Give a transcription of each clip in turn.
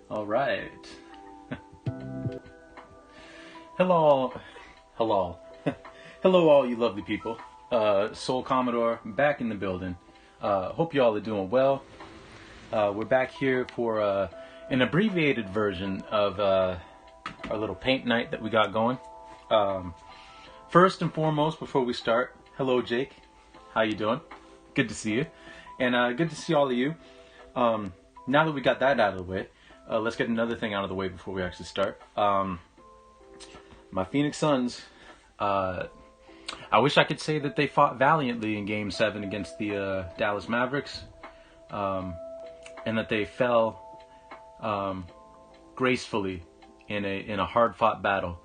All right. Hello, hello, hello, all you lovely people. Soul Commodore back in the building. Hope you all are doing well. We're back here for an abbreviated version of our little paint night that we got going. First and foremost, before we start, hello, Jake. How you doing? Good to see you, and good to see all of you. Now that we got that out of the way, let's get another thing out of the way before we actually start. My Phoenix Suns, I wish I could say that they fought valiantly in Game 7 against the Dallas Mavericks, and that they fell gracefully in a hard-fought battle.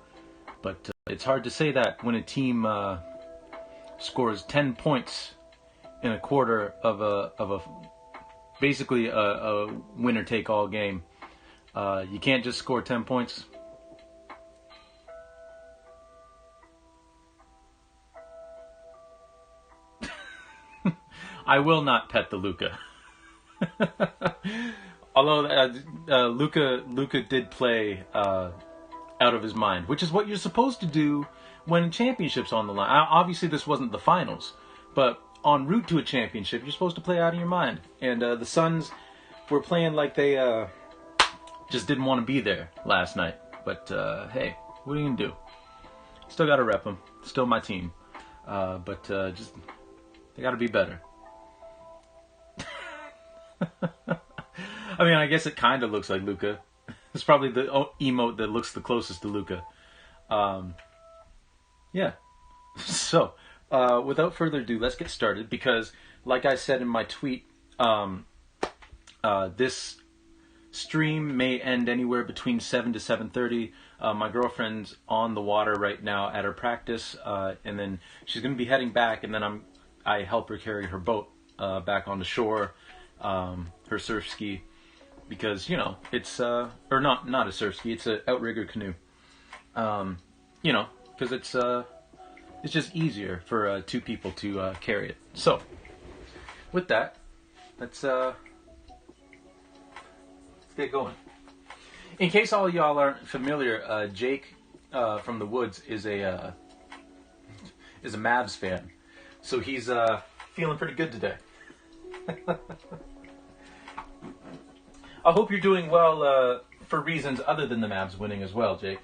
But it's hard to say that when a team scores 10 points in a quarter of basically a winner-take-all game. You can't just score 10 points. I will not pet the Luka. Although Luka did play out of his mind, which is what you're supposed to do when a championship's on the line. Obviously, this wasn't the finals, but en route to a championship, you're supposed to play out of your mind. And the Suns were playing like they just didn't want to be there last night. But hey, what are you gonna do? Still gotta rep them. Still my team. But just they gotta be better. I mean, I guess it kind of looks like Luka. It's probably the emote that looks the closest to Luka. Yeah. So, without further ado, let's get started. Because, like I said in my tweet, this stream may end anywhere between 7 to 7:30. My girlfriend's on the water right now at her practice, and then she's going to be heading back, and then I help her carry her boat back on the shore, her surf ski, because, you know, it's, or not a surf ski, it's an outrigger canoe. You know, because it's just easier for two people to carry it. So, with that, let's get going. In case all y'all aren't familiar, Jake from the Woods is a Mavs fan, so he's feeling pretty good today. I hope you're doing well for reasons other than the Mavs winning as well, Jake.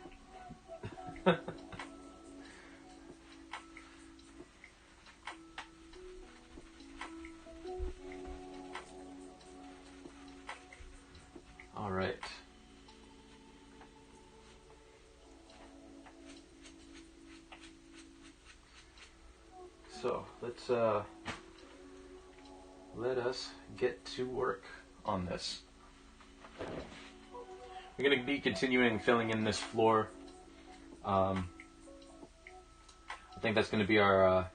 All right. So let us get to work on this. We're going to be continuing filling in this floor. I think that's going to be our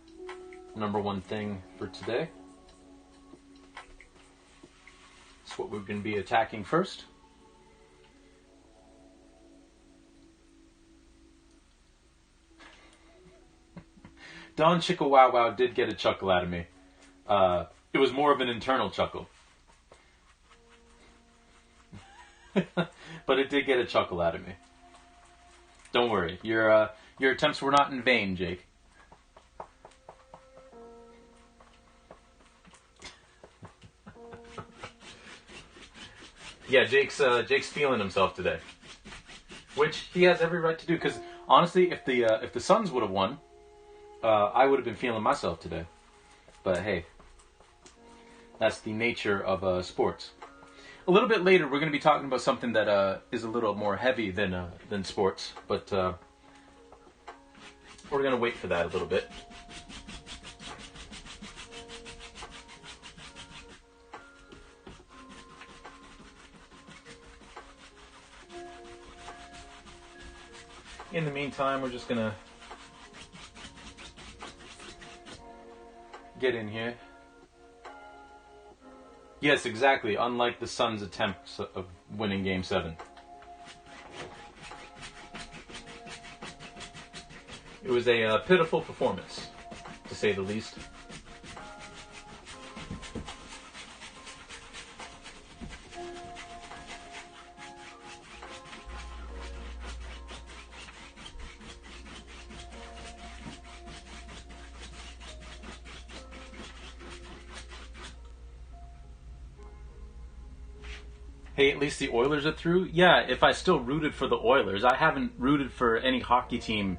number one thing for today. It's what we're going to be attacking first. Don Chicka Wow Wow did get a chuckle out of me. It was more of an internal chuckle. But it did get a chuckle out of me. Don't worry. Your attempts were not in vain, Jake. Yeah, Jake's feeling himself today. Which he has every right to do, because honestly, if the Suns would have won, I would have been feeling myself today. But hey, that's the nature of sports. A little bit later, we're going to be talking about something that is a little more heavy than sports, but we're going to wait for that a little bit. In the meantime, we're just going to get in here. Yes, exactly. Unlike the Suns' attempts of winning Game 7. It was a pitiful performance, to say the least. Hey, at least the Oilers are through? Yeah, if I still rooted for the Oilers, I haven't rooted for any hockey team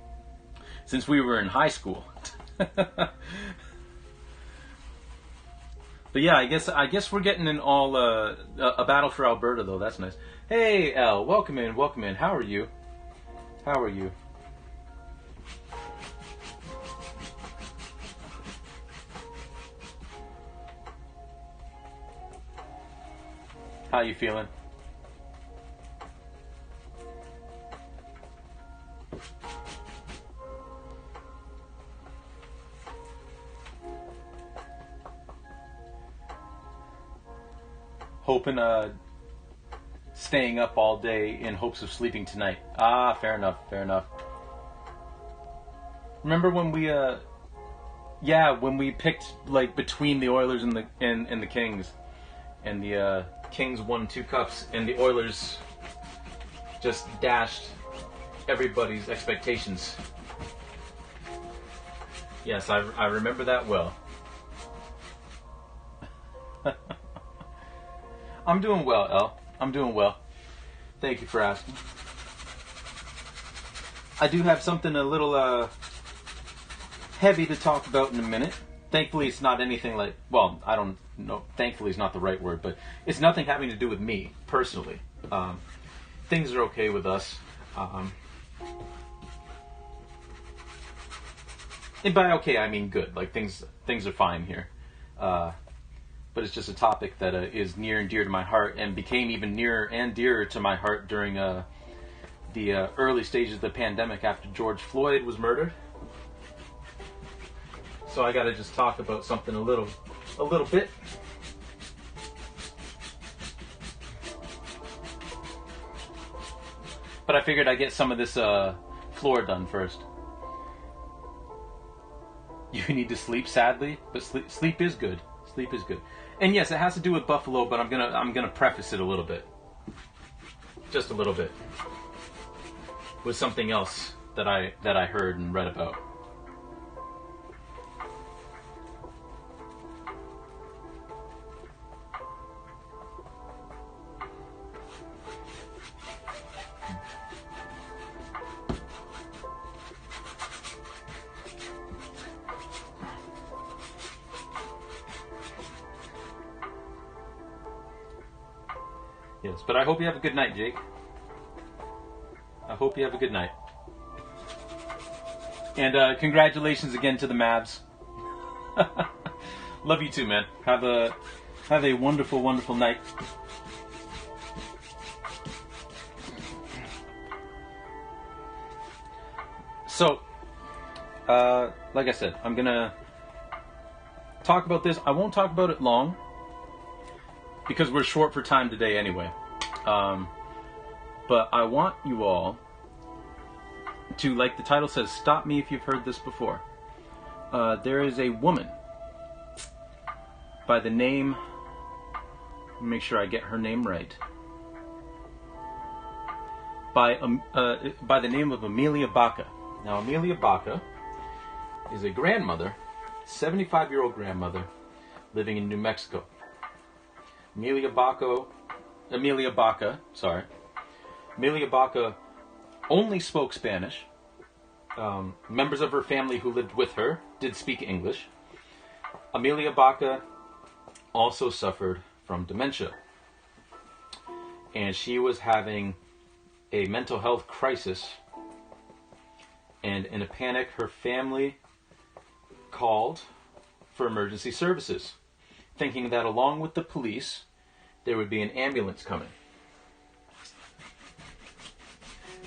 since we were in high school. But yeah, I guess we're getting in all a battle for Alberta though. That's nice. Hey, Elle, welcome in, welcome in. How are you? How are you? How you feeling? Hoping staying up all day in hopes of sleeping tonight. Ah, fair enough, fair enough. Remember when we yeah, when we picked like between the Oilers and the Kings, and the Kings won 2 cups and the Oilers just dashed everybody's expectations. Yes, I remember that well. I'm doing well, Elle. I'm doing well. Thank you for asking. I do have something a little heavy to talk about in a minute. Thankfully, it's not anything like, well, I don't know, thankfully is not the right word, but it's nothing having to do with me, personally. Things are okay with us. And by okay, I mean good. Like, things are fine here. But it's just a topic that is near and dear to my heart, and became even nearer and dearer to my heart during the early stages of the pandemic after George Floyd was murdered. So I got to just talk about something a little bit. But I figured I'd get some of this floor done first. You need to sleep, sadly, but sleep is good. Sleep is good. And yes, it has to do with Buffalo, but I'm gonna preface it a little bit, just a little bit, with something else that I heard and read about. Yes, but I hope you have a good night, Jake. I hope you have a good night. And congratulations again to the Mavs. Love you too, man. Have a wonderful, wonderful night. So, like I said, I'm gonna talk about this. I won't talk about it long, because we're short for time today anyway. But I want you all to, like the title says, stop me if you've heard this before. There is a woman by the name, make sure I get her name right, by the name of Amelia Baca. Now, Amelia Baca is a grandmother, 75-year-old grandmother, living in New Mexico. Amelia Baca only spoke Spanish. Members of her family who lived with her did speak English. Amelia Baca also suffered from dementia. And she was having a mental health crisis. And in a panic, her family called for emergency services, thinking that along with the police, there would be an ambulance coming.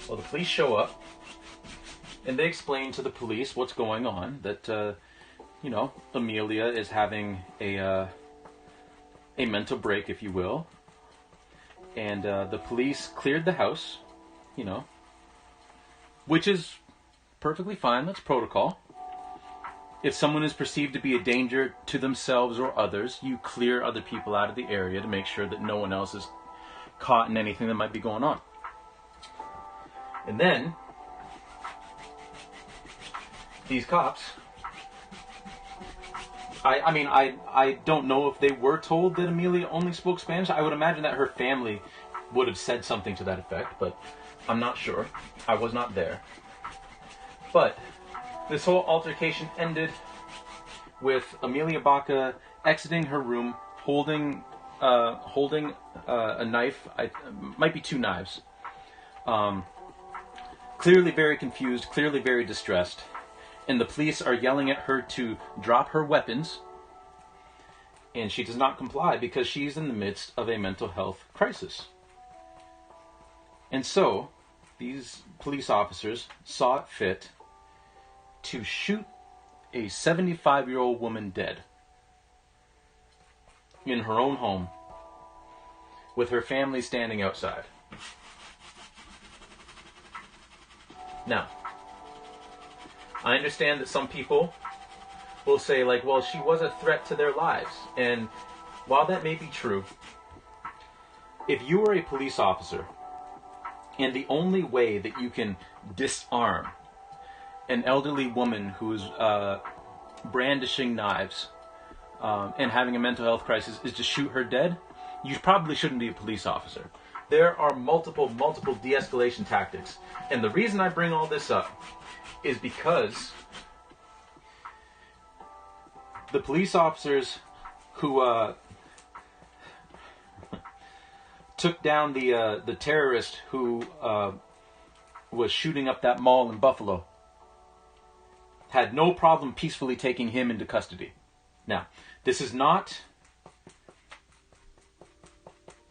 Well, the police show up, and they explain to the police what's going on, that, Amelia is having a mental break, if you will. And the police cleared the house, which is perfectly fine. That's protocol. If someone is perceived to be a danger to themselves or others, you clear other people out of the area to make sure that no one else is caught in anything that might be going on. And then, these cops, I mean, I don't know if they were told that Amelia only spoke Spanish. I would imagine that her family would have said something to that effect, but I'm not sure. I was not there. But this whole altercation ended with Amelia Baca exiting her room, holding a knife. Might be two knives. Clearly very confused, clearly very distressed. And the police are yelling at her to drop her weapons. And she does not comply because she's in the midst of a mental health crisis. And so, these police officers saw it fit to shoot a 75-year-old woman dead in her own home with her family standing outside. Now, I understand that some people will say, like, well, she was a threat to their lives. And while that may be true, if you are a police officer and the only way that you can disarm an elderly woman who's brandishing knives and having a mental health crisis is to shoot her dead, you probably shouldn't be a police officer. There are multiple de-escalation tactics. And the reason I bring all this up is because the police officers who took down the terrorist who was shooting up that mall in Buffalo had no problem peacefully taking him into custody. Now, this is not...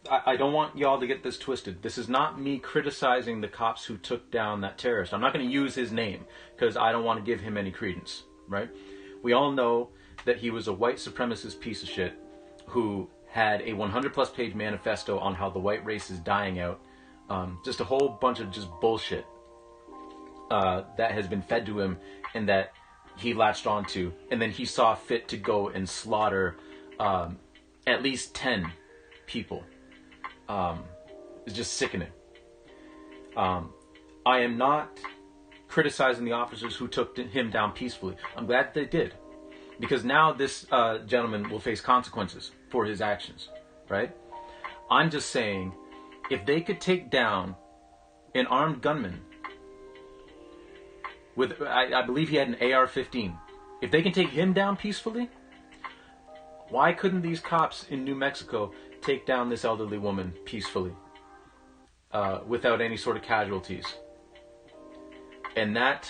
I don't want y'all to get this twisted. This is not me criticizing the cops who took down that terrorist. I'm not going to use his name because I don't want to give him any credence, right? We all know that he was a white supremacist piece of shit who had a 100-plus page manifesto on how the white race is dying out. Just a whole bunch of just bullshit that has been fed to him and that he latched onto. And then he saw fit to go and slaughter at least 10 people. It's just sickening. I am not criticizing the officers who took him down peacefully. I'm glad they did. Because now this gentleman will face consequences for his actions, right? I'm just saying, if they could take down an armed gunman with, I believe he had an AR-15. If they can take him down peacefully, why couldn't these cops in New Mexico take down this elderly woman peacefully without any sort of casualties? And that...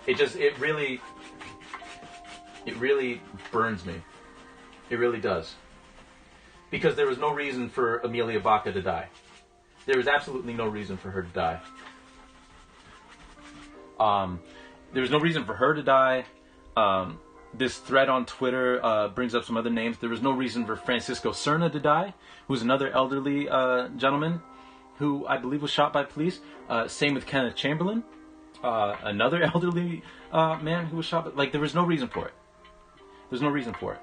It really burns me. It really does. Because there was no reason for Amelia Baca to die. There was absolutely no reason for her to die. There was no reason for her to die. This thread on Twitter brings up some other names. There was no reason for Francisco Cerna to die, who's another elderly gentleman who I believe was shot by police. Same with Kenneth Chamberlain. Another elderly man who was shot. Like, there was no reason for it. There's no reason for it.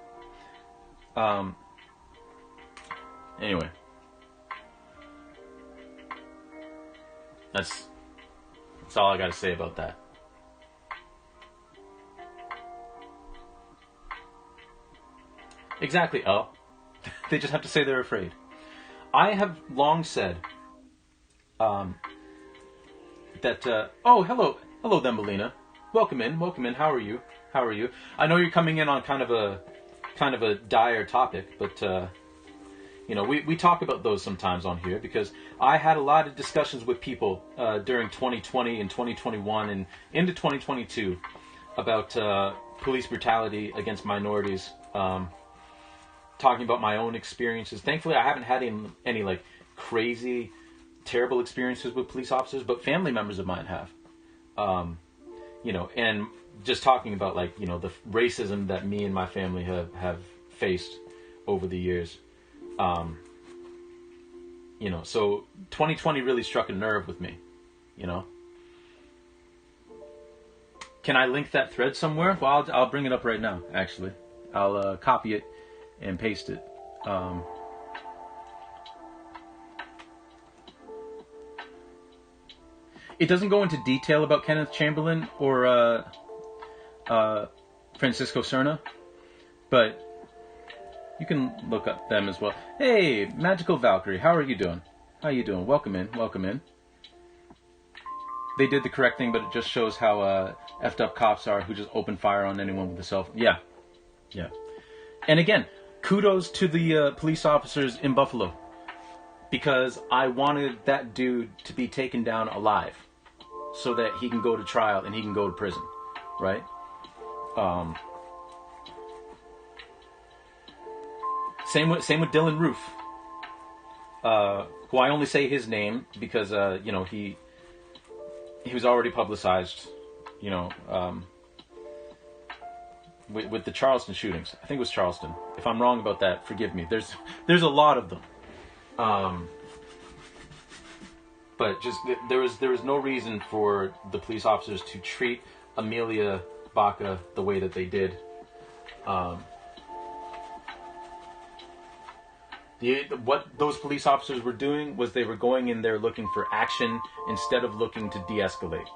Anyway. That's all I gotta say about that. Exactly, Elle. They just have to say they're afraid. I have long said that, oh, hello Thumbelina. Welcome in. How are you? I know you're coming in on kind of a dire topic, but, you know, we talk about those sometimes on here because I had a lot of discussions with people during 2020 and 2021 and into 2022 about police brutality against minorities, talking about my own experiences. Thankfully, I haven't had any like crazy, terrible experiences with police officers, but family members of mine have. You know, and just talking about, like, you know, the racism that me and my family have faced over the years. You know, so 2020 really struck a nerve with me, you know. Can I link that thread somewhere? Well, I'll bring it up right now, actually. I'll copy it and paste it. It doesn't go into detail about Kenneth Chamberlain or Francisco Cerna, but you can look up them as well. Hey, Magical Valkyrie, how are you doing? How you doing? Welcome in, welcome in. They did the correct thing, but it just shows how effed up cops are who just open fire on anyone with a cell phone. Yeah, yeah. And again, kudos to the police officers in Buffalo, because I wanted that dude to be taken down alive so that he can go to trial and he can go to prison, right? Same with Dylan Roof, who I only say his name because you know, he was already publicized, you know, with the Charleston shootings. I think it was Charleston. If I'm wrong about that, forgive me. There's a lot of them, but just there was no reason for the police officers to treat Amelia Baca the way that they did. What those police officers were doing was they were going in there looking for action instead of looking to de-escalate.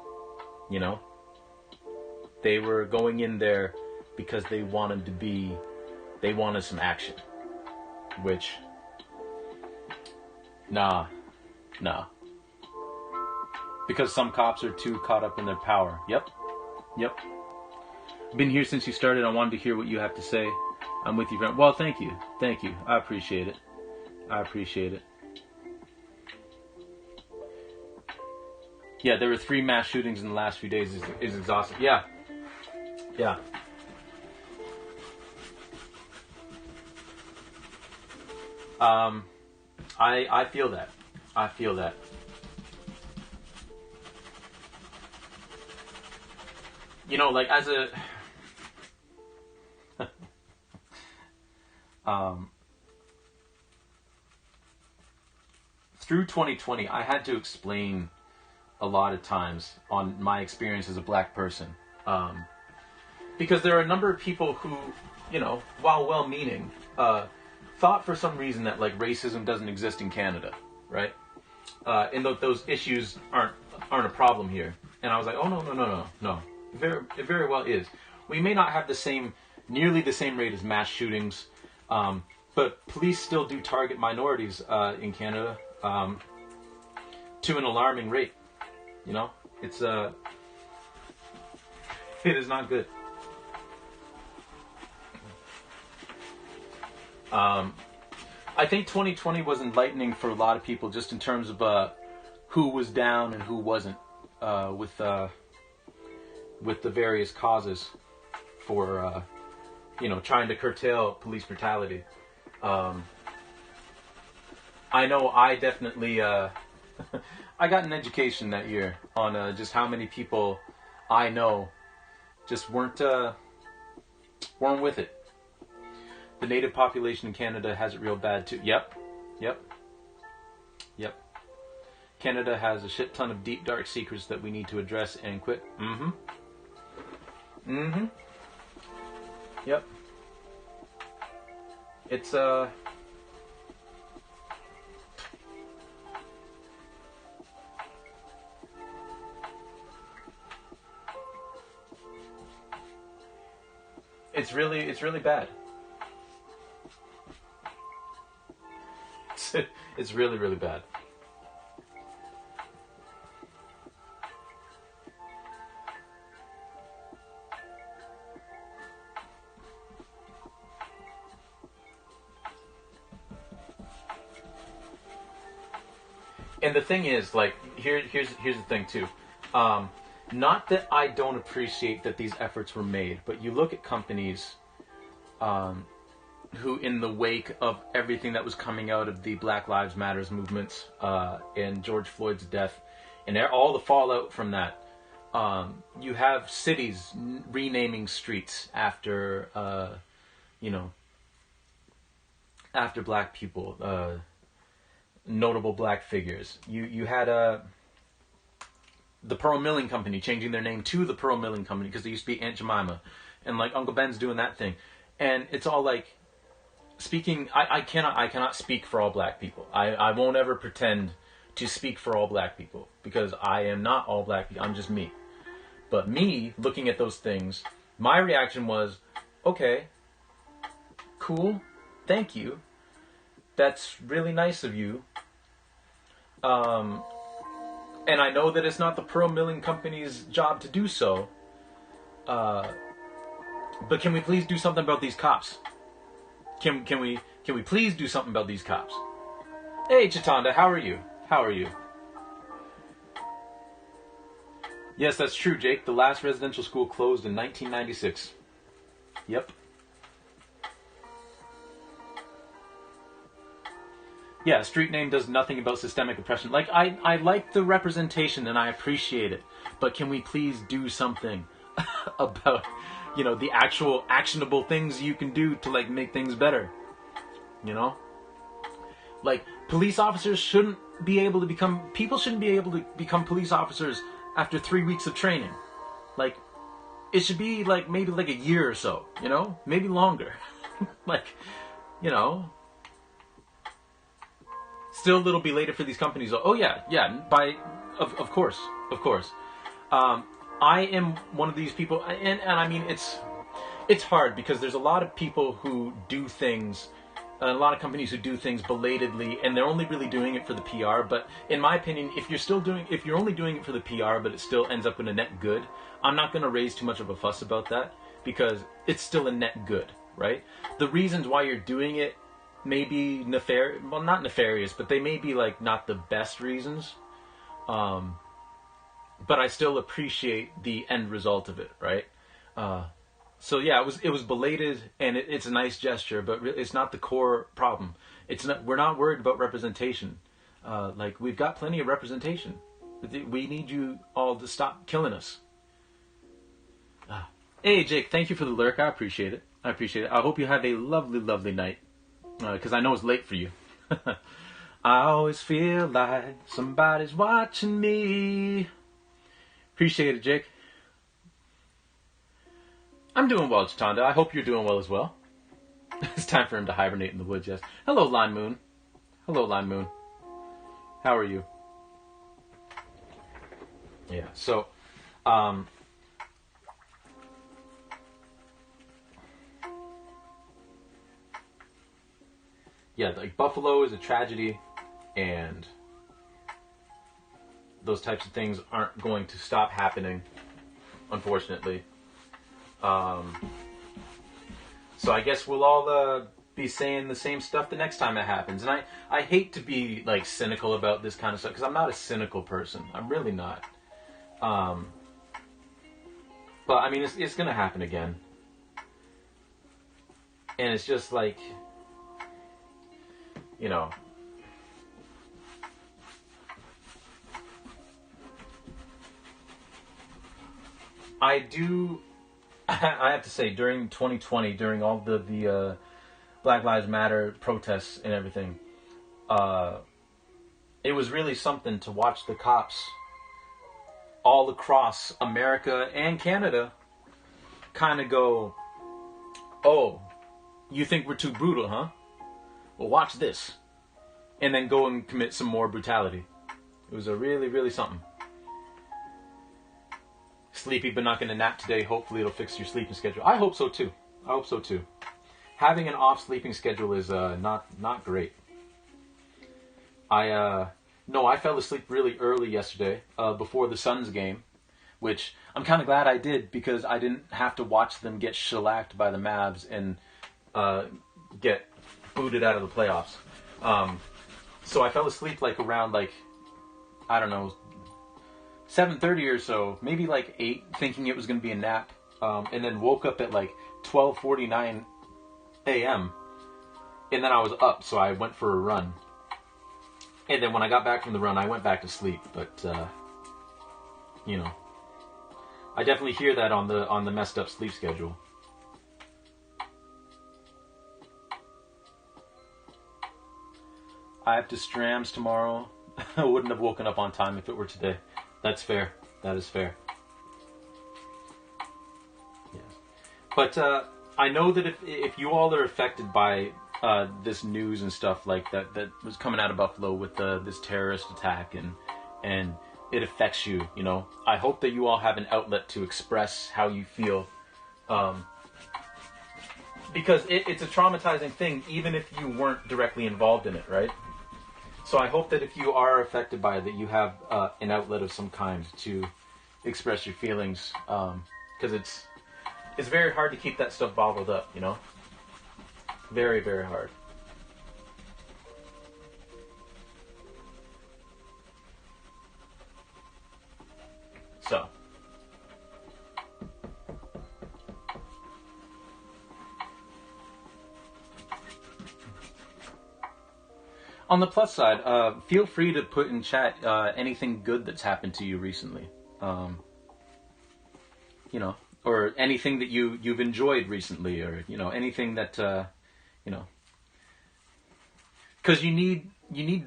You know? They were going in there because they wanted some action. Which, nah. Because some cops are too caught up in their power. Yep. Been here since you started. I wanted to hear what you have to say. I'm with you, friend. Well, thank you. I appreciate it. Yeah, there were 3 mass shootings in the last few days. Is exhausting. Yeah. I feel that. You know, like as a through 2020, I had to explain a lot of times on my experience as a black person, because there are a number of people who, you know, while well-meaning, thought for some reason that like racism doesn't exist in Canada, right? And those issues aren't a problem here. And I was like, oh no. It very well is. We may not have nearly the same rate as mass shootings, but police still do target minorities in Canada to an alarming rate. You know, it is not good. I think 2020 was enlightening for a lot of people, just in terms of who was down and who wasn't with the various causes for you know, trying to curtail police brutality. I know I definitely I got an education that year on just how many people I know just weren't with it. The native population in Canada has it real bad too. Yep. Canada has a shit ton of deep, dark secrets that we need to address and quit. Yep. It's really bad. It's really bad. And the thing is, like, here's the thing too. Not that I don't appreciate that these efforts were made, but you look at companies who, in the wake of everything that was coming out of the Black Lives Matters movements and George Floyd's death, and all the fallout from that, you have cities renaming streets after, you know, after black people, notable black figures. You had the Pearl Milling Company changing their name to the Pearl Milling Company because they used to be Aunt Jemima, and like Uncle Ben's doing that thing, and it's all like speaking. I cannot speak for all black people. I won't ever pretend to speak for all black people because I am not all black people. I'm just me. But me looking at those things My reaction was, okay, cool, thank you. That's really nice of you. And I know that it's not the pearl milling company's job to do so. But can we please do something about these cops? Can we please do something about these cops? Hey, Chitanda, how are you? How are you? Yes, that's true, Jake. The last residential school closed in 1996. Yep. Yeah, street name does nothing about systemic oppression. Like, I like the representation and I appreciate it. But can we please do something about, the actual actionable things you can do to, like, make things better? Like, police officers shouldn't be able to become... People shouldn't be able to become police officers after 3 weeks of training. Like, it should be, like, maybe, like, a year or so, Maybe longer. Like, Still a little belated for these companies. Oh, yeah, of course. I am one of these people, and I mean, it's hard because there's a lot of people who do things... a lot of companies who do things belatedly, and they're only really doing it for the PR. But in my opinion, if you're only doing it for the PR, but it still ends up in a net good, I'm not going to raise too much of a fuss about that because it's still a net good, right? The reasons why you're doing it may be nefarious. Well, not nefarious, but they may be like not the best reasons. But I still appreciate the end result of it, right? So yeah, it was belated, and it's a nice gesture, but it's not the core problem. We're not worried about representation. Like, we've got plenty of representation. We need you all to stop killing us. Hey Jake, thank you for the lurk. I appreciate it. I hope you have a lovely, lovely night. Because I know it's late for you. I always feel like somebody's watching me. Appreciate it, Jake. I'm doing well, Chitanda. I hope you're doing well as well. It's time for him to hibernate in the woods, yes. Hello, Line Moon. How are you? Yeah, so, yeah, like, Buffalo is a tragedy, and those types of things aren't going to stop happening, unfortunately. So I guess we'll all be saying the same stuff the next time it happens. And I hate to be, like, cynical about this kind of stuff, because I'm not a cynical person. I'm really not. But, I mean, it's going to happen again. And it's just like, I have to say, during 2020, during all the Black Lives Matter protests and everything, it was really something to watch the cops all across America and Canada kind of go, oh, you think we're too brutal, huh? Well, watch this. And then go and commit some more brutality. It was a really, really something. Sleepy but not going to nap today. Hopefully it'll fix your sleeping schedule. I hope so too. Having an off sleeping schedule is not great. I fell asleep really early yesterday before the Suns game, which I'm kind of glad I did because I didn't have to watch them get shellacked by the Mavs and get booted out of the playoffs. So I fell asleep like around I don't know, 7:30 or so, maybe like 8, thinking it was going to be a nap, and then woke up at like 12:49 a.m. and then I was up, so I went for a run. And then when I got back from the run, I went back to sleep. But I definitely hear that on the messed up sleep schedule. I have to Strams tomorrow. I wouldn't have woken up on time if it were today. That's fair. That is fair. Yes. But I know that if you all are affected by this news and stuff like that was coming out of Buffalo with this terrorist attack and it affects you, I hope that you all have an outlet to express how you feel Um, because it's a traumatizing thing, even if you weren't directly involved in it, right? So I hope that if you are affected by it, that you have an outlet of some kind to express your feelings, because it's very hard to keep that stuff bottled up, you know? Very, very hard. So. On the plus side, feel free to put in chat anything good that's happened to you recently. You know, or anything that you've enjoyed recently, or, you know, anything that, you know, because you need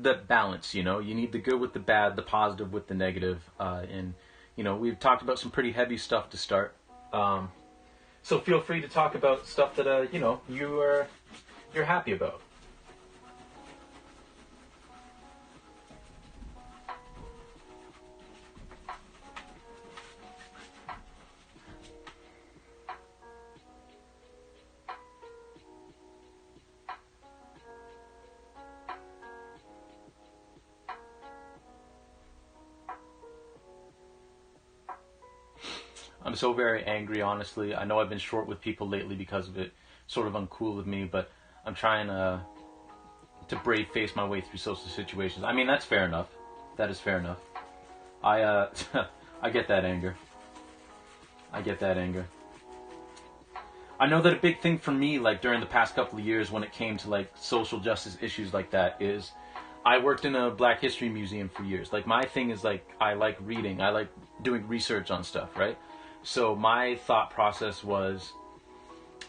the balance, you know, you need the good with the bad, the positive with the negative, and, you know, we've talked about some pretty heavy stuff to start, so feel free to talk about stuff that, you know, you're happy about. I'm so very angry, honestly. I know I've been short with people lately because of it. Sort of uncool with me, but I'm trying to brave face my way through social situations. I mean, that's fair enough. That is fair enough. I I get that anger. I get that anger. I know that a big thing for me, like during the past couple of years when it came to like social justice issues like that, is I worked in a Black History museum for years. Like my thing is like, I like reading. I like doing research on stuff, right? So my thought process was,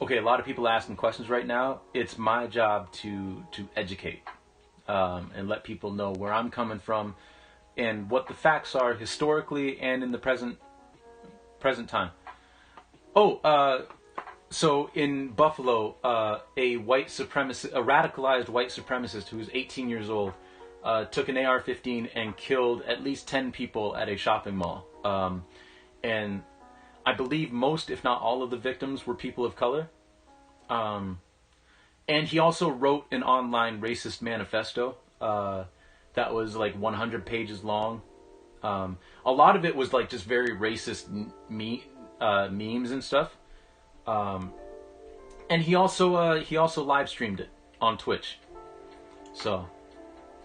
okay, a lot of people asking questions right now. It's my job to educate, and let people know where I'm coming from and what the facts are historically and in the present time. Oh, so in Buffalo, a radicalized white supremacist who was 18 years old, took an AR-15 and killed at least 10 people at a shopping mall. And I believe most, if not all, of the victims were people of color. And he also wrote an online racist manifesto that was like 100 pages long. A lot of it was like just very racist memes and stuff. And he also live streamed it on Twitch. So,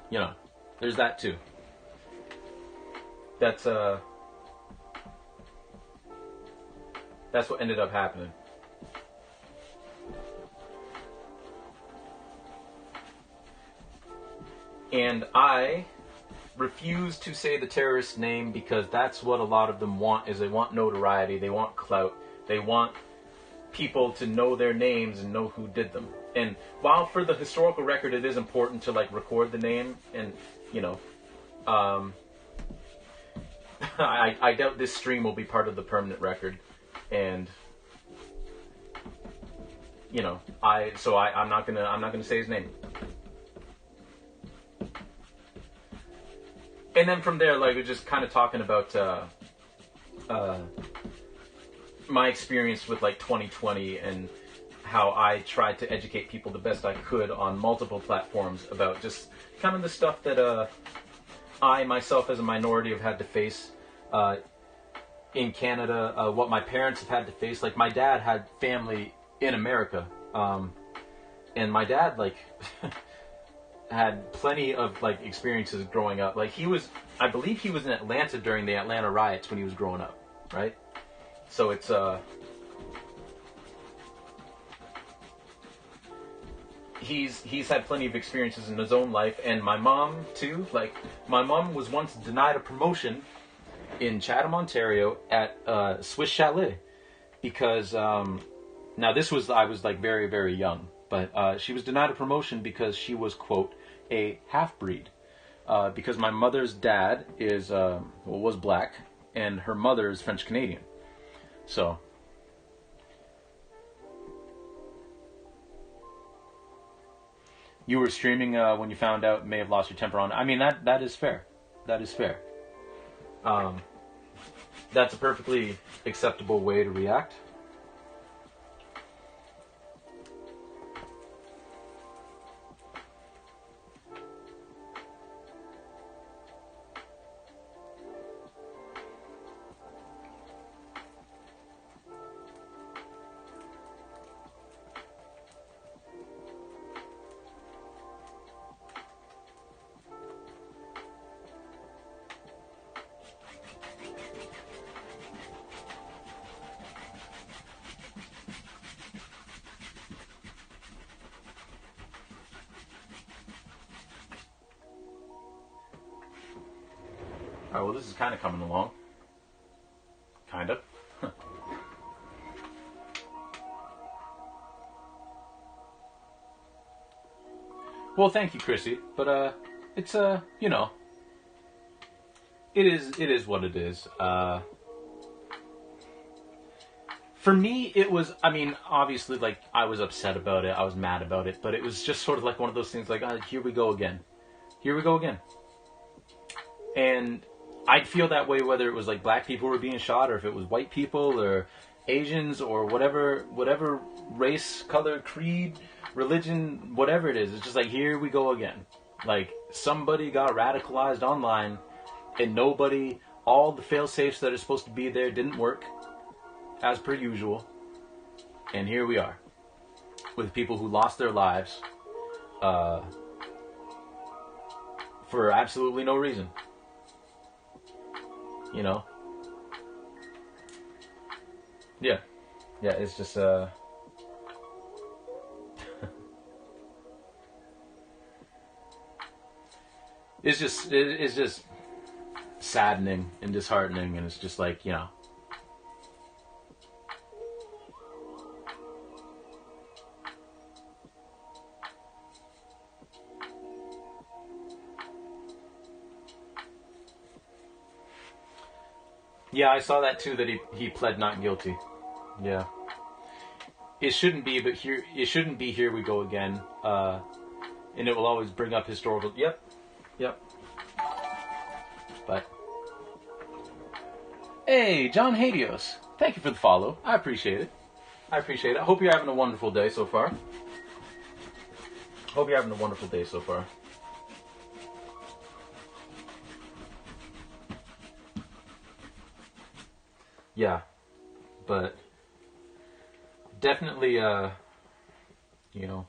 you know, there's that too. That's what ended up happening. And I refuse to say the terrorist name because that's what a lot of them want, is they want notoriety, they want clout, they want people to know their names and know who did them. And while for the historical record it is important to like record the name, and you know, I doubt this stream will be part of the permanent record, and you know, I'm not gonna say his name. And then from there, like, we're just kind of talking about my experience with like 2020 and how I tried to educate people the best I could on multiple platforms about just kind of the stuff that I myself as a minority have had to face in Canada, what my parents have had to face. Like my dad had family in America, and my dad like had plenty of like experiences growing up. Like I believe he was in Atlanta during the Atlanta riots when he was growing up, right? So it's he's had plenty of experiences in his own life, and my mom too. Like my mom was once denied a promotion in Chatham, Ontario at Swiss Chalet because now this was, I was like very, very young, but she was denied a promotion because she was, quote, a half-breed, because my mother's dad was black and her mother is French Canadian. So you were streaming when you found out, may have lost your temper on. I mean, that is fair. That is fair. That's a perfectly acceptable way to react. Alright, well, this is kind of coming along. Kind of. Well, thank you, Chrissy. But, it's, you know, it is what it is. For me, it was, I mean, obviously, like, I was upset about it. I was mad about it. But it was just sort of like one of those things, like, here we go again. Here we go again. And I'd feel that way whether it was, like, black people were being shot, or if it was white people, or Asians, or whatever race, color, creed, religion, whatever it is. It's just like, here we go again. Like, somebody got radicalized online, and nobody, all the fail-safes that are supposed to be there didn't work, as per usual. And here we are, with people who lost their lives for absolutely no reason. You know? Yeah. Yeah, it's just, it's just saddening and disheartening, and it's just like, you know. Yeah, I saw that too, that he pled not guilty. Yeah. It shouldn't be, but here we go again. And it will always bring up historical, yep. But, hey, John Hadios, thank you for the follow. I appreciate it. I hope you're having a wonderful day so far. Yeah, but definitely, you know,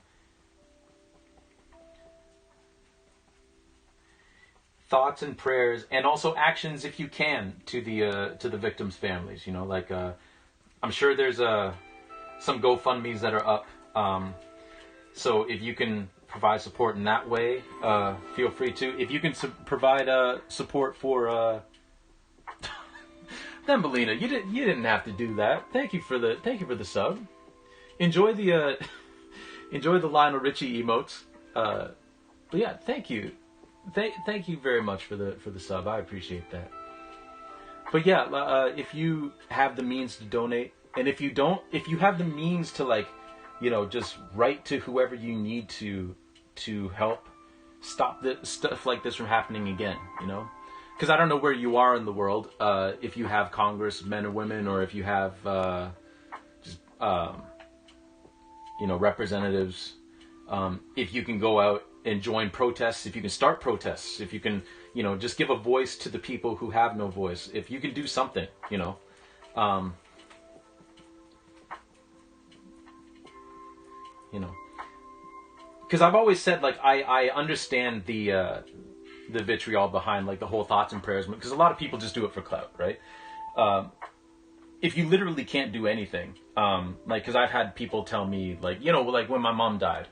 thoughts and prayers, and also actions if you can to the victims' families. You know, like I'm sure there's some GoFundMe's that are up. So if you can provide support in that way, feel free to. If you can provide support for Thumbelina, you didn't have to do that. Thank you for the sub. Enjoy the Lionel Richie emotes. But yeah, thank you. Thank you very much for the sub. I appreciate that. But yeah, if you have the means to donate, and if you have the means to, like, you know, just write to whoever you need to help stop stuff like this from happening again, you know. Because I don't know where you are in the world, if you have Congress, men or women, or if you have just you know, representatives. If you can go out and join protests, if you can start protests, if you can, you know, just give a voice to the people who have no voice. If you can do something, you know. You know. Because I've always said, like, I understand the vitriol behind, like, the whole thoughts and prayers, because a lot of people just do it for clout, right? If you literally can't do anything, like, because I've had people tell me, like, you know, like when my mom died,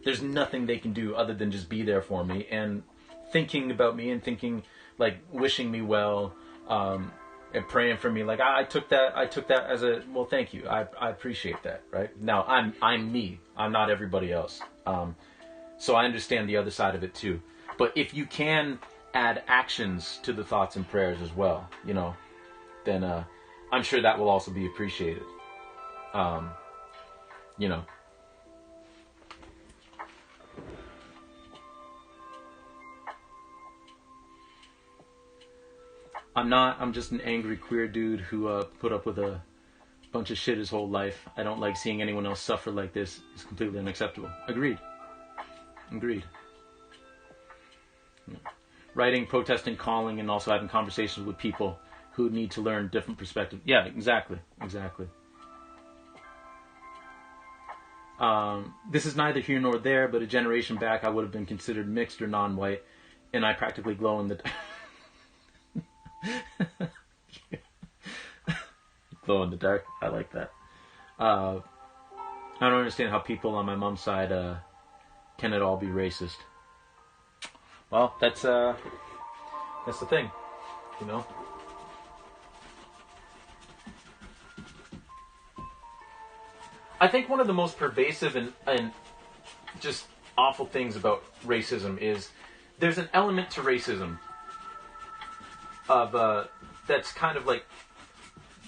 there's nothing they can do other than just be there for me and thinking about me and thinking, like, wishing me well, and praying for me. Like, I took that as a, well, thank you. I appreciate that, right? Now, I'm me. I'm not everybody else. So I understand the other side of it too. But if you can add actions to the thoughts and prayers as well, you know, then I'm sure that will also be appreciated. You know. I'm just an angry queer dude who put up with a bunch of shit his whole life. I don't like seeing anyone else suffer like this. It's completely unacceptable. Agreed. Writing, protesting, calling, and also having conversations with people who need to learn different perspectives. Yeah, exactly. This is neither here nor there, but a generation back I would have been considered mixed or non-white, and I practically glow in the glow in the dark. I like that. I don't understand how people on my mom's side can at all be racist. Well, that's the thing. you know? I think one of the most pervasive and just awful things about racism is there's an element to racism of that's kind of like,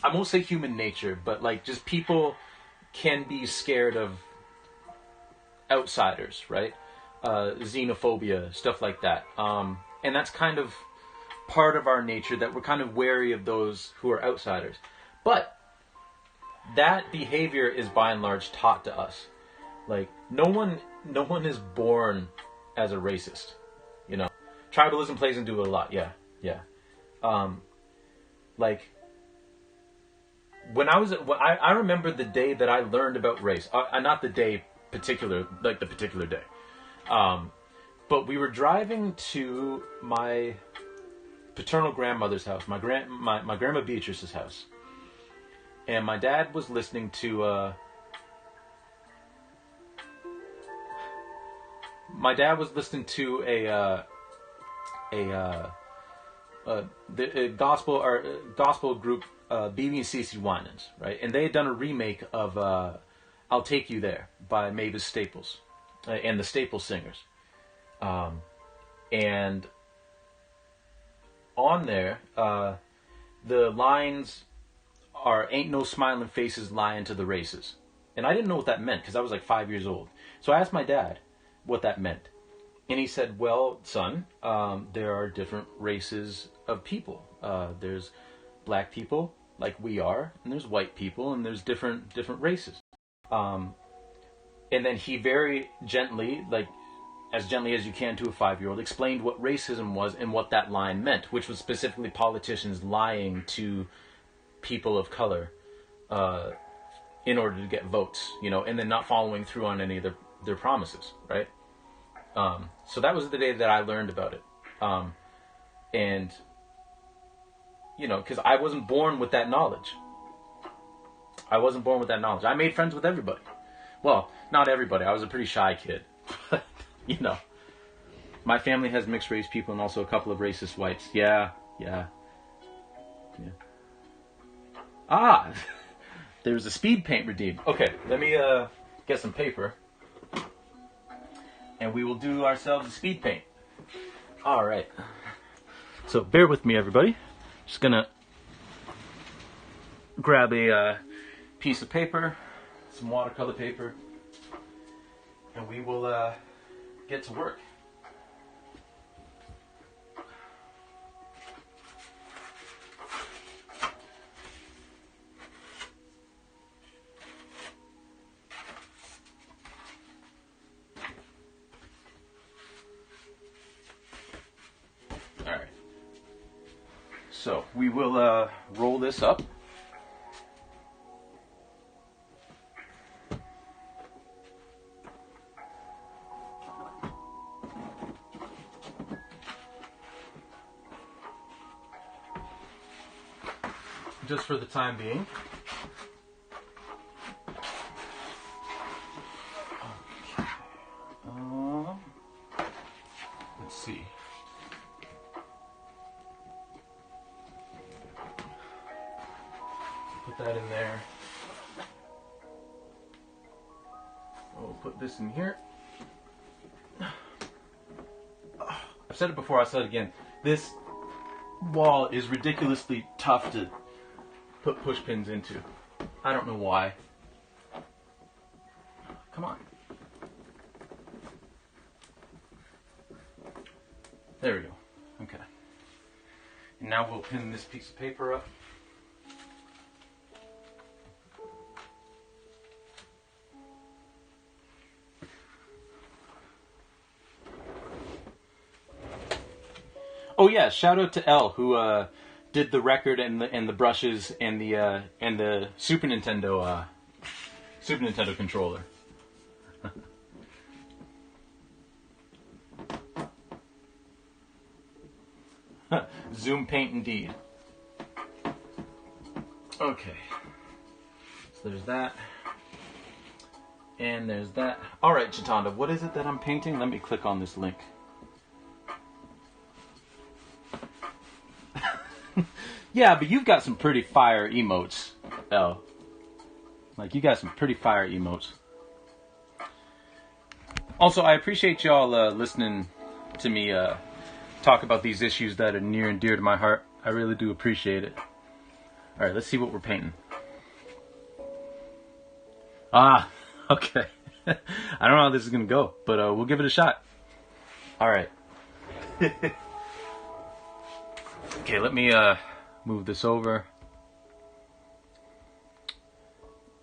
I won't say human nature, but like just people can be scared of outsiders, right? Xenophobia, stuff like that. And that's kind of part of our nature, that we're kind of wary of those who are outsiders. But that behavior is by and large taught to us. Like no one is born as a racist, you know. Tribalism plays into it a lot. Yeah. Like when I remember the day that I learned about race. Not the day particular, like the particular day. But we were driving to my paternal grandmother's house, my grandma Beatrice's house, and my dad was listening to the gospel group BB and CC Winans, right? And they had done a remake of "I'll Take You There" by Mavis Staples and the Staples Singers, and on there the lines are "Ain't no smiling faces lying to the races," and I didn't know what that meant because I was like 5 years old. So I asked my dad what that meant. And he said, well, son, there are different races of people. There's black people, like we are, and there's white people, and there's different races. And then he very gently, like as gently as you can to a 5-year-old, explained what racism was and what that line meant, which was specifically politicians lying to people of color in order to get votes, you know, and then not following through on any of their promises, right? So that was the day that I learned about it. And, you know, because I wasn't born with that knowledge. I made friends with everybody. Well, not everybody. I was a pretty shy kid. You know, my family has mixed race people and also a couple of racist whites. Yeah. Ah, there's a speed paint redeemed. Okay, let me get some paper. And we will do ourselves a speed paint. All right. So bear with me, everybody. Just gonna grab a piece of paper, some watercolor paper, and we will get to work. So we will roll this up. Just for the time being. Okay. Let's see. Put that in there. We'll put this in here. I've said it before, I'll say it again. This wall is ridiculously tough to put push pins into. I don't know why. Come on. There we go. Okay. And now we'll pin this piece of paper up. Oh yeah, shout out to Elle who did the record and the brushes and the Super Nintendo controller. Zoom paint indeed. Okay. So there's that. And there's that. Alright, Chitanda, what is it that I'm painting? Let me click on this link. Yeah, but you've got some pretty fire emotes, Elle. Like, you got some pretty fire emotes. Also, I appreciate y'all listening to me talk about these issues that are near and dear to my heart. I really do appreciate it. Alright, let's see what we're painting. Ah, okay. I don't know how this is going to go, but we'll give it a shot. Alright. Okay, let me move this over.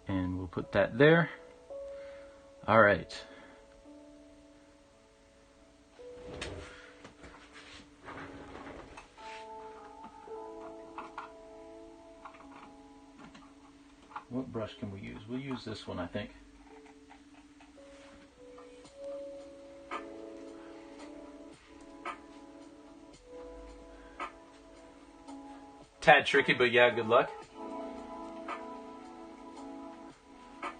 And we'll put that there. Alright. What brush can we use? We'll use this one, I think. Tad tricky, but yeah, good luck.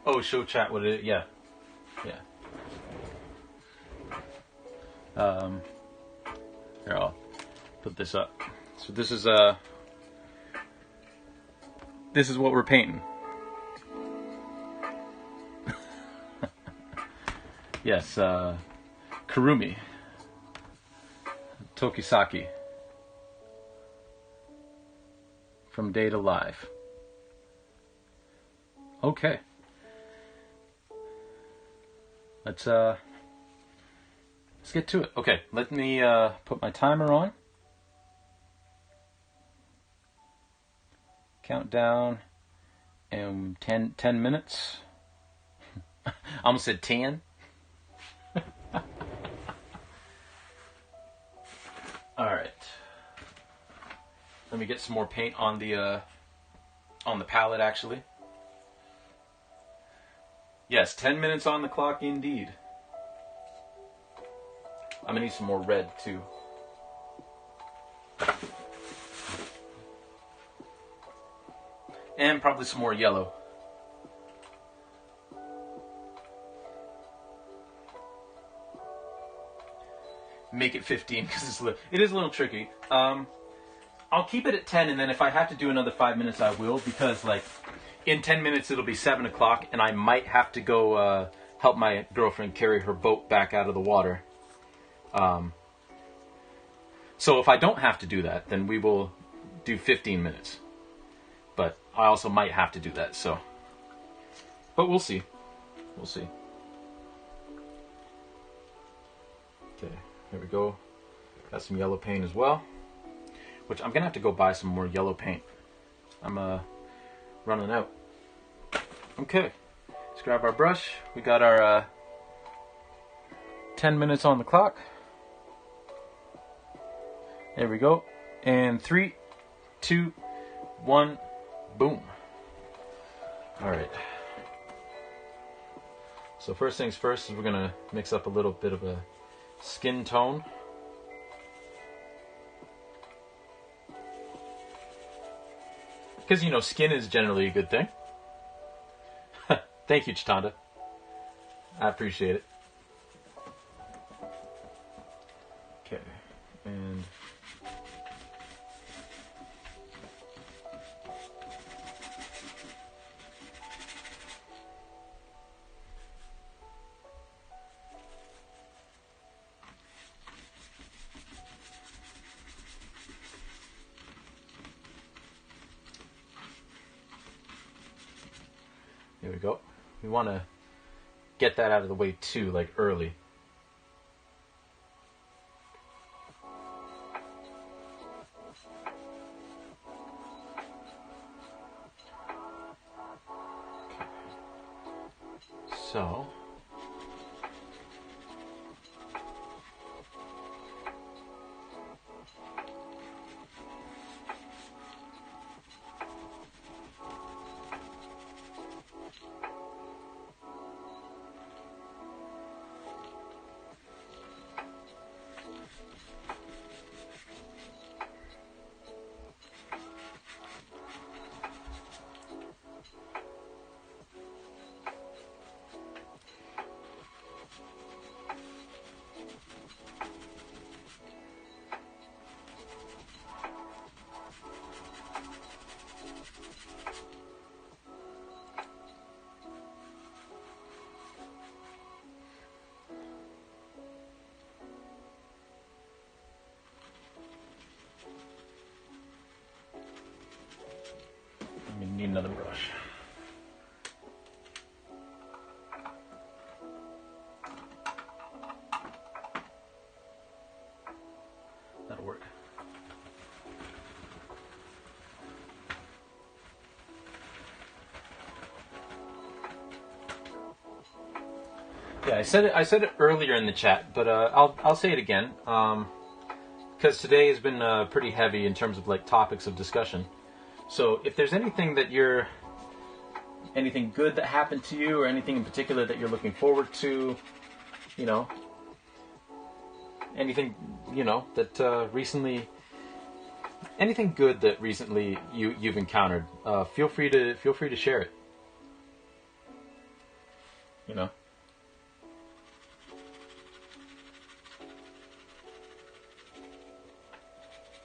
Oh, show chat what it is. Yeah. Yeah. Here, I'll put this up. So this is what we're painting. Yes, Kurumi. Tokisaki. From Day to Life. Okay. Let's get to it. Okay, let me put my timer on. Countdown. And 10 minutes. I almost said 10. Alright. Let me get some more paint on the palette, actually. Yes, 10 minutes on the clock indeed. I'm gonna need some more red too. And probably some more yellow. Make it 15 because it is a little tricky. I'll keep it at 10, and then if I have to do another 5 minutes, I will, because like in 10 minutes it'll be 7 o'clock, and I might have to go help my girlfriend carry her boat back out of the water. So if I don't have to do that, then we will do 15 minutes. But I also might have to do that, so. But we'll see. We'll see. Okay, here we go. Got some yellow paint as well. Which I'm going to have to go buy some more yellow paint. I'm running out. Okay, let's grab our brush. We got our 10 minutes on the clock. There we go. And 3, 2, 1, boom. Alright. So first things first is we're going to mix up a little bit of a skin tone. Because, you know, skin is generally a good thing. Thank you, Chitanda. I appreciate it. Okay, and... Here we go. We want to get that out of the way too, like early. So, another brush. That'll work. Yeah, I said it earlier in the chat, but I'll say it again. Because today has been pretty heavy in terms of like topics of discussion. So if there's anything good that happened to you, or anything in particular that you're looking forward to, you know, anything, you know, that recently, anything good that recently you've encountered, feel free to share it. You know.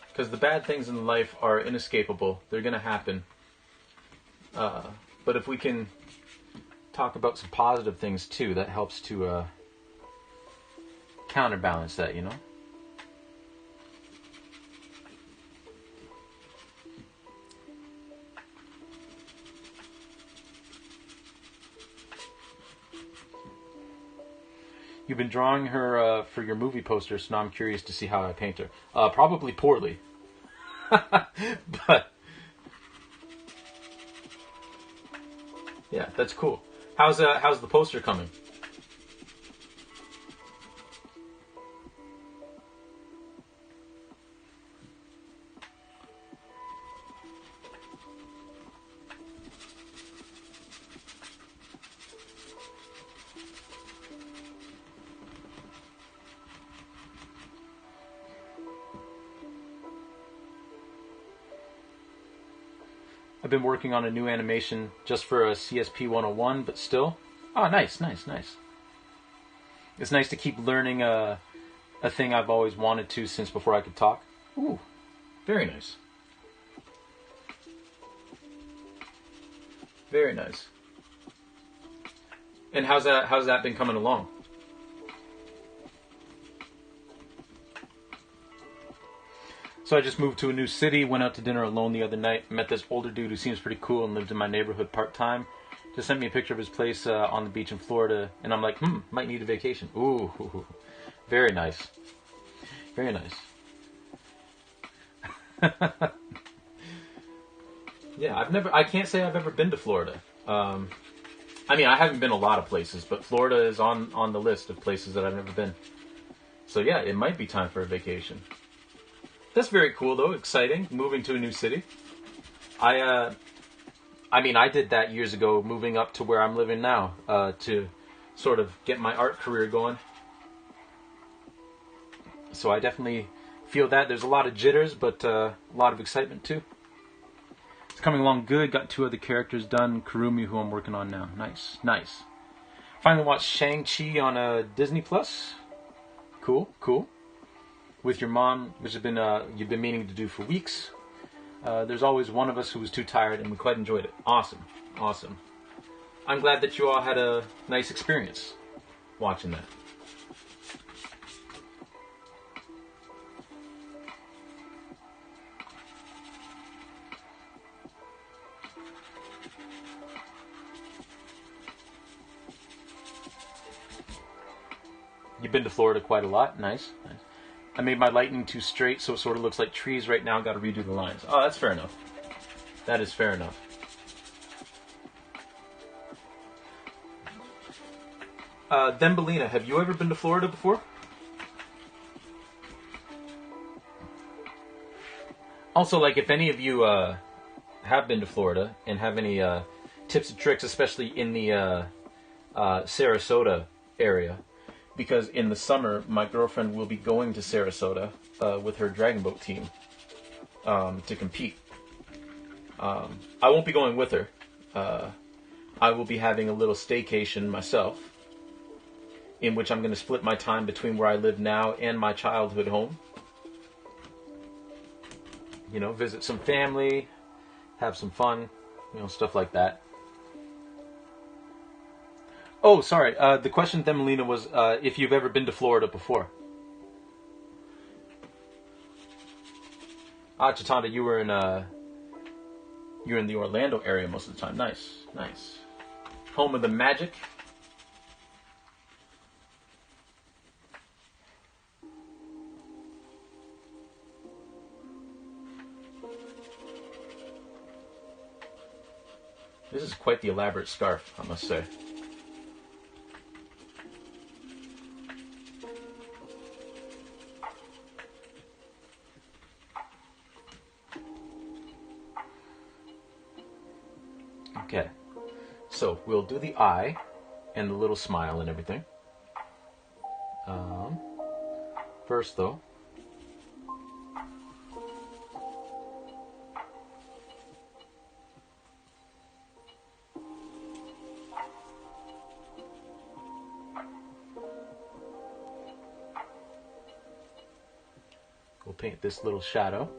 Because the bad things in life are inescapable. They're going to happen. But if we can talk about some positive things too, that helps to counterbalance that, you know? You've been drawing her for your movie poster, so now I'm curious to see how I paint her. Probably poorly. But yeah, that's cool. How's the poster coming? I've been working on a new animation just for a CSP 101, but still. Oh, nice. It's nice to keep learning a thing I've always wanted to since before I could talk. Ooh, very nice. Very nice. And how's that been coming along? So I just moved to a new city, went out to dinner alone the other night, met this older dude who seems pretty cool and lived in my neighborhood part-time. Just sent me a picture of his place on the beach in Florida, and I'm like, might need a vacation. Ooh, very nice. Very nice. Yeah, I can't say I've ever been to Florida. I mean, I haven't been a lot of places, but Florida is on the list of places that I've never been. So yeah, it might be time for a vacation. That's very cool, though. Exciting. Moving to a new city. I mean, I did that years ago, moving up to where I'm living now, to sort of get my art career going. So I definitely feel that. There's a lot of jitters, but a lot of excitement, too. It's coming along good. Got 2 other characters done. Kurumi, who I'm working on now. Nice. Finally watched Shang-Chi on Disney+. Cool. With your mom, which you've been meaning to do for weeks. There's always one of us who was too tired, and we quite enjoyed it. Awesome. I'm glad that you all had a nice experience watching that. You've been to Florida quite a lot. Nice. I made my lightning too straight, so it sort of looks like trees right now. Got to redo the lines. Oh, that's fair enough. That is fair enough. Thumbelina, have you ever been to Florida before? Also, like, if any of you have been to Florida and have any tips and tricks, especially in the Sarasota area, because in the summer, my girlfriend will be going to Sarasota with her Dragon Boat team to compete. I won't be going with her. I will be having a little staycation myself, in which I'm going to split my time between where I live now and my childhood home. You know, visit some family, have some fun, you know, stuff like that. Oh, sorry. The question, Thumbelina, was if you've ever been to Florida before. Chitanda, you were in You're in the Orlando area most of the time. Nice, nice. Home of the Magic. This is quite the elaborate scarf, I must say. Okay, so we'll do the eye and the little smile and everything. First though, we'll paint this little shadow.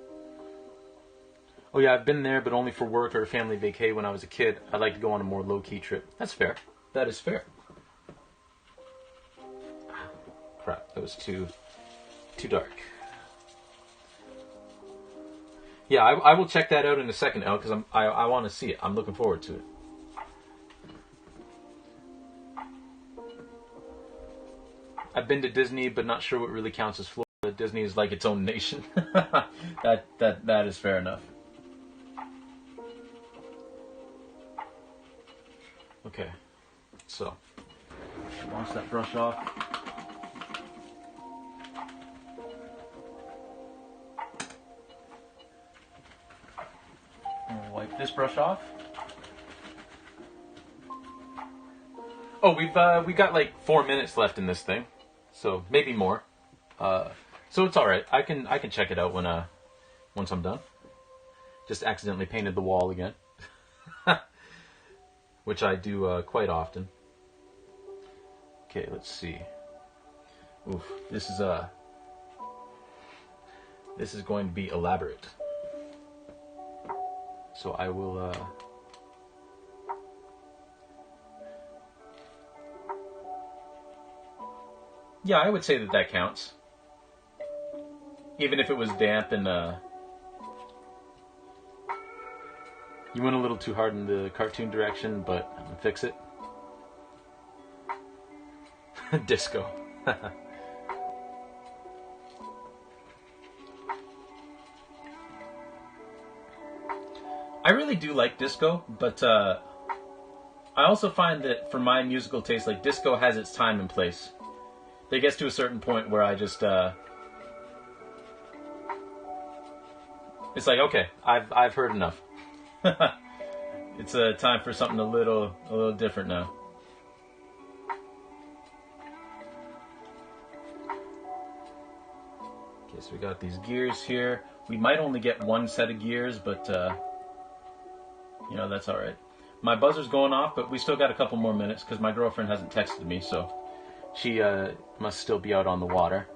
Oh yeah, I've been there, but only for work or a family vacay when I was a kid. I'd like to go on a more low-key trip. That's fair. That is fair. Crap, that was too dark. Yeah, I will check that out in a second, Elle, because I want to see it. I'm looking forward to it. I've been to Disney, but not sure what really counts as Florida. Disney is like its own nation. that is fair enough. Okay, so wash that brush off. And we'll wipe this brush off. Oh, we got like 4 minutes left in this thing, so maybe more. So it's all right. I can check it out when once I'm done. Just accidentally painted the wall again. Which I do quite often. Okay, let's see. Oof, this is going to be elaborate. So I will yeah, I would say that counts. Even if it was damp and you went a little too hard in the cartoon direction, but I'm gonna fix it. Disco. I really do like disco, but I also find that for my musical taste, like disco has its time and place. It gets to a certain point where I just it's like, okay, I've heard enough. It's time for something a little different now. Okay, so we got these gears here. We might only get one set of gears, but you know, that's all right. My buzzer's going off, but we still got a couple more minutes because my girlfriend hasn't texted me, so she must still be out on the water.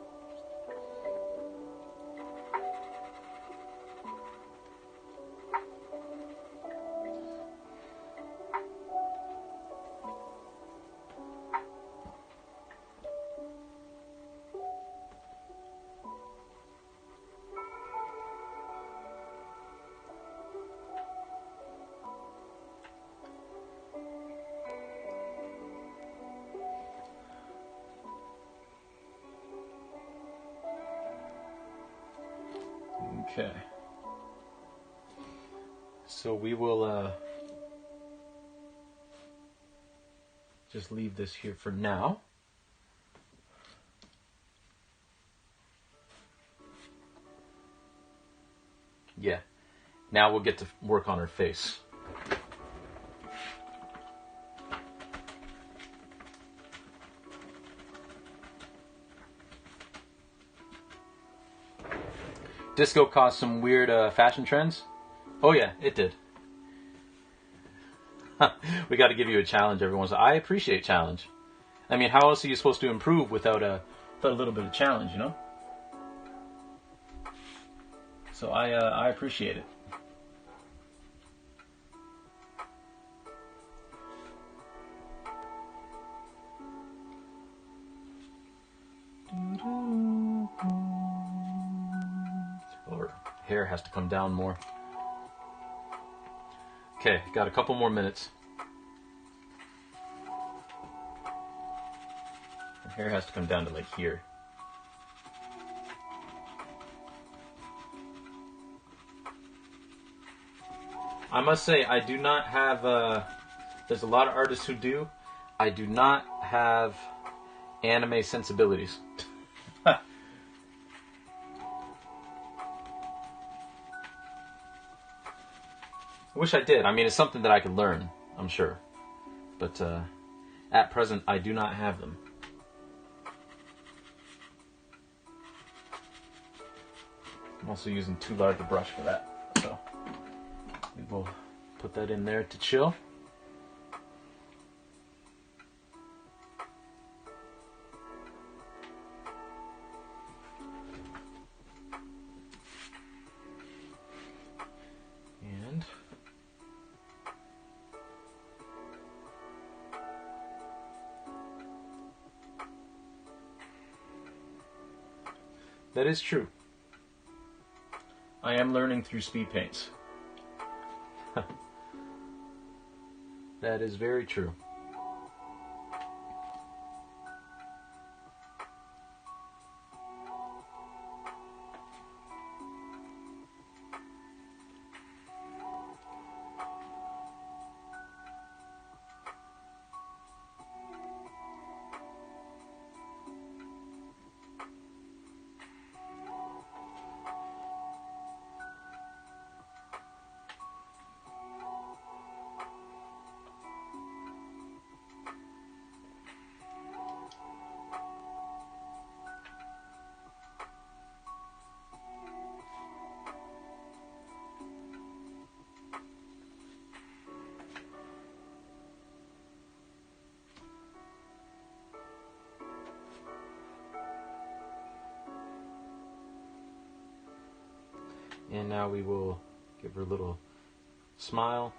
Okay. So we will just leave this here for now. Yeah. Now we'll get to work on her face. Disco caused some weird fashion trends. Oh yeah, it did. We got to give you a challenge every once in a while. I appreciate challenge. I mean, how else are you supposed to improve without a little bit of challenge, you know? So I appreciate it. Or hair has to come down more. Okay, got a couple more minutes. Her hair has to come down to like here. I must say, I do not have, there's a lot of artists who do. I do not have anime sensibilities. I wish I did. I mean, it's something that I could learn, I'm sure. But at present, I do not have them. I'm also using too large a brush for that, so we will put that in there to chill. And that is true. I am learning through speed paints. That is very true. And now we will give her a little smile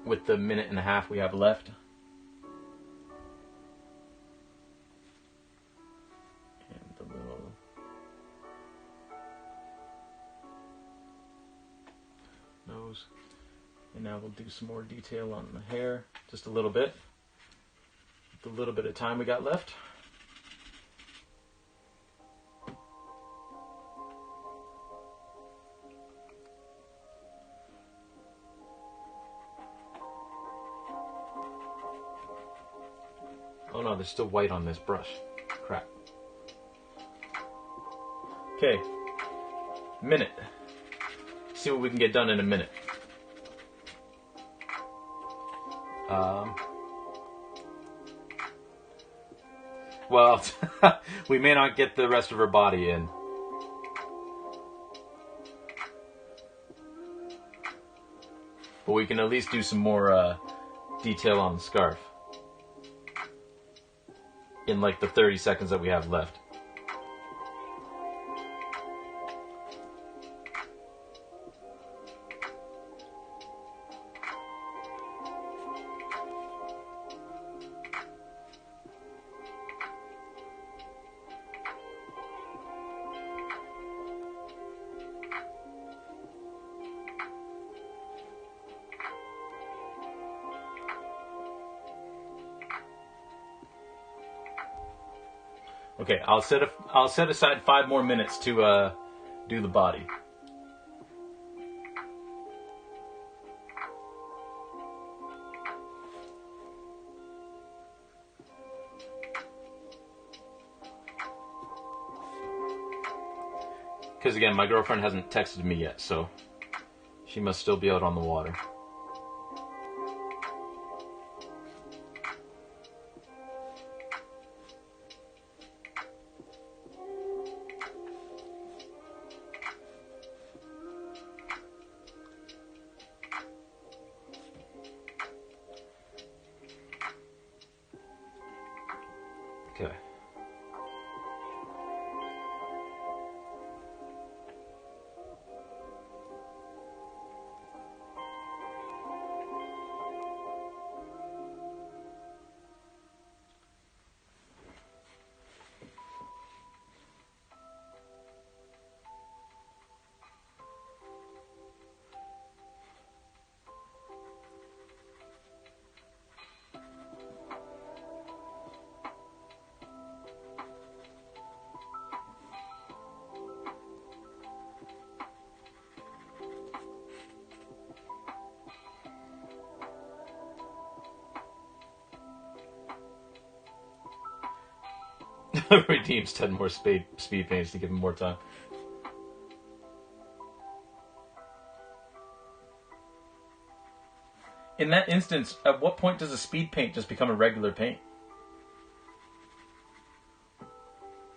with the minute and a half we have left. And the little nose. And now we'll do some more detail on the hair, just a little bit. With the little bit of time we got left. Oh no, there's still white on this brush. Crap. Okay. Minute. See what we can get done in a minute. Well, we may not get the rest of her body in. But we can at least do some more detail on the scarf. In like the 30 seconds that we have left. Okay, I'll set aside 5 more minutes to do the body. Because again, my girlfriend hasn't texted me yet, so she must still be out on the water. Okay. Redeems 10 more speed paints to give him more time. In that instance, at what point does a speed paint just become a regular paint?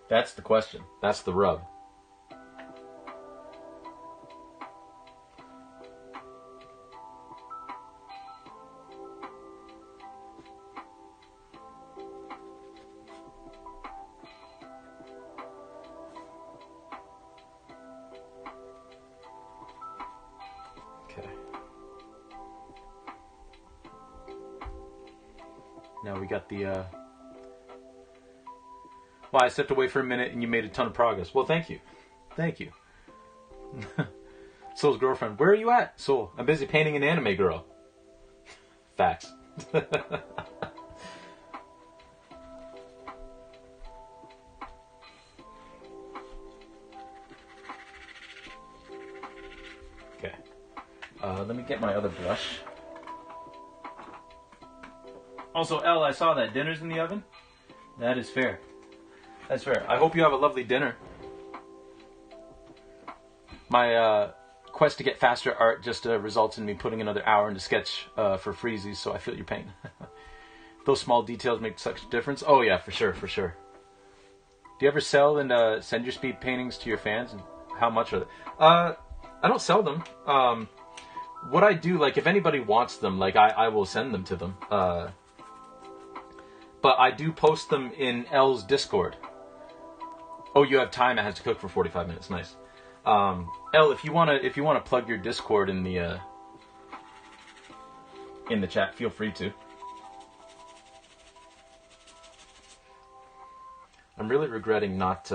That's the question. That's the rub. Okay. Now we got the, Well, I stepped away for a minute and you made a ton of progress. Well, thank you. Thank you. Soul's girlfriend. Where are you at? Soul. I'm busy painting an anime girl. Facts. Okay. Let me get my other brush. Also, Elle, I saw that dinner's in the oven. That is fair. That's fair. I hope you have a lovely dinner. My quest to get faster art just results in me putting another hour into sketch for freezies, so I feel your pain. Those small details make such a difference. Oh yeah, for sure, for sure. Do you ever sell and send your speed paintings to your fans? And how much are they? I don't sell them. What I do, like, if anybody wants them, like, I will send them to them. But I do post them in L's Discord. Oh, you have time. It has to cook for 45 minutes. Nice. L, if you wanna plug your Discord in the chat, feel free to. I'm really regretting not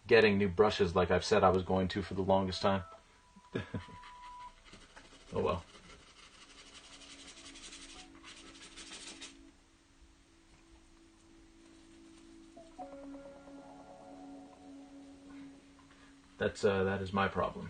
getting new brushes like I've said I was going to for the longest time. Oh well. That is my problem.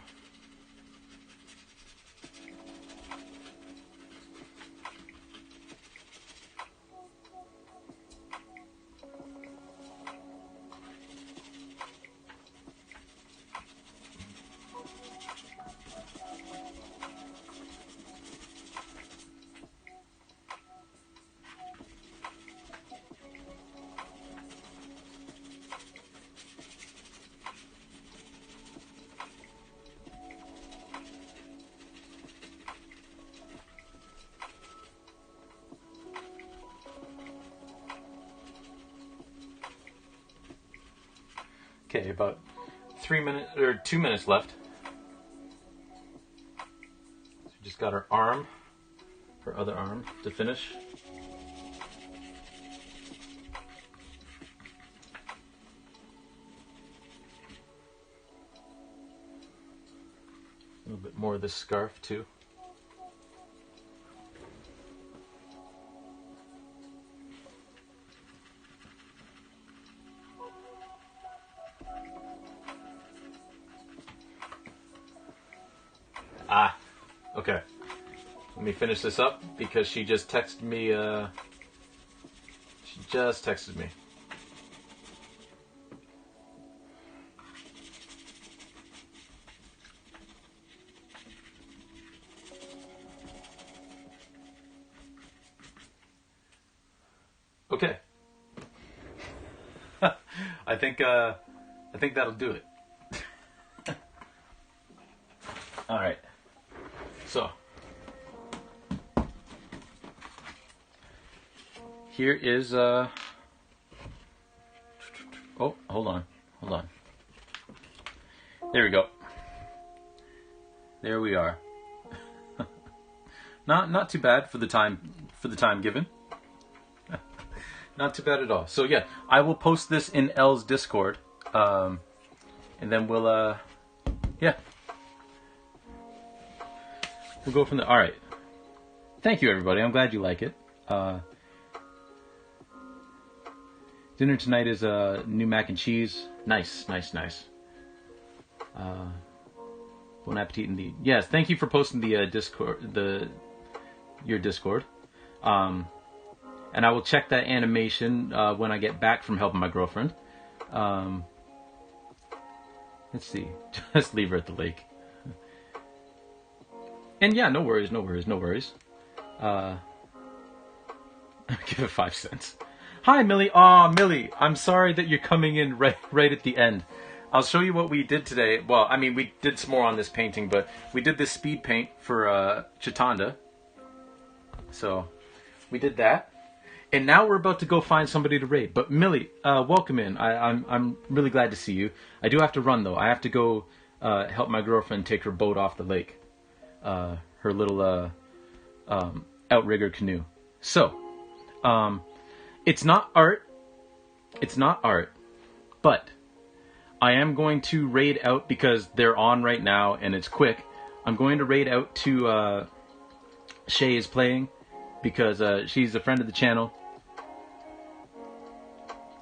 Okay, about 2 minutes left. So we just got our arm, our other arm to finish. A little bit more of this scarf too. Ah, okay. Let me finish this up because she just texted me. She just texted me. Okay. I think that'll do it. All right. So, here is, oh, hold on. There we go. There we are. Not too bad for the time given. Not too bad at all. So yeah, I will post this in L's Discord, and then we'll, yeah. We'll go from there. All right. Thank you, everybody. I'm glad you like it. Dinner tonight is new mac and cheese. Nice. Bon appetit indeed. Yes, thank you for posting the Discord, your Discord. and I will check that animation when I get back from helping my girlfriend. Let's see. Just leave her at the lake. And yeah, no worries, no worries, no worries. Give it 5 cents. Hi, Millie. Aw, Millie, I'm sorry that you're coming in right at the end. I'll show you what we did today. Well, I mean, we did some more on this painting, but we did this speed paint for Chitanda. So, we did that. And now we're about to go find somebody to raid. But Millie, welcome in. I'm really glad to see you. I do have to run, though. I have to go help my girlfriend take her boat off the lake. Her little outrigger canoe. So, it's not art. It's not art. But I am going to raid out because they're on right now and it's quick. I'm going to raid out to Shay is playing because she's a friend of the channel.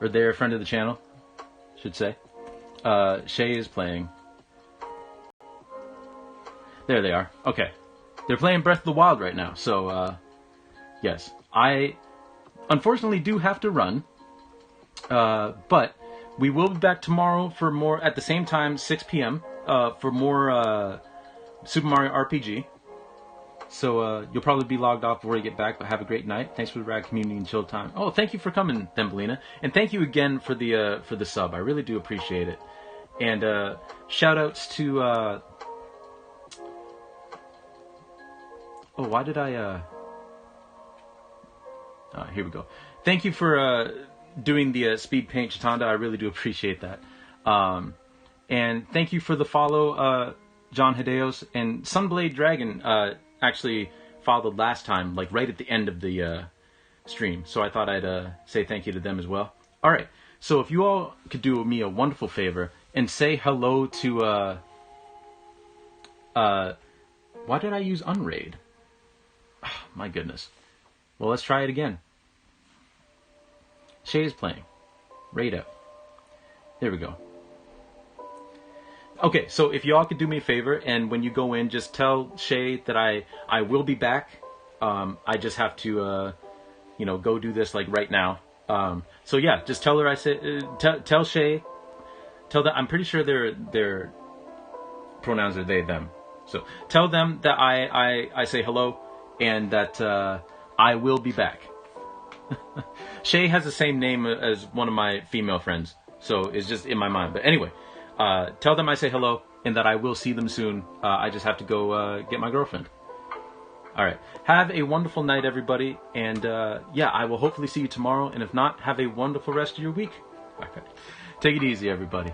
Or they're a friend of the channel, should say. Shay is playing. There they are. Okay. They're playing Breath of the Wild right now. So, yes. I unfortunately do have to run. But we will be back tomorrow for more, at the same time, 6 p.m. For more Super Mario RPG. So you'll probably be logged off before you get back, but have a great night. Thanks for the rad community and chill time. Oh, thank you for coming, Thumbelina. And thank you again for the sub. I really do appreciate it. And shout outs to oh, why did I here we go. Thank you for doing the speed paint Chitanda. I really do appreciate that. And thank you for the follow, John Hideos and Sunblade Dragon. Actually followed last time, like right at the end of the stream. So I thought I'd say thank you to them as well. All right. So if you all could do me a wonderful favor and say hello to why did I use unraid? Oh, my goodness. Well, let's try it again. Shay is playing. Raid out. There we go. Okay, so if y'all could do me a favor, and when you go in, just tell Shay that I will be back. I just have to, you know, go do this like right now. So yeah, just tell her I said, tell Shay, tell them. I'm pretty sure their pronouns are they them. So tell them that I say hello and that I will be back. Shay has the same name as one of my female friends, so it's just in my mind. But anyway. Tell them I say hello and that I will see them soon. I just have to go get my girlfriend. All right. Have a wonderful night, everybody. And yeah, I will hopefully see you tomorrow. And if not, have a wonderful rest of your week. Okay. Take it easy, everybody.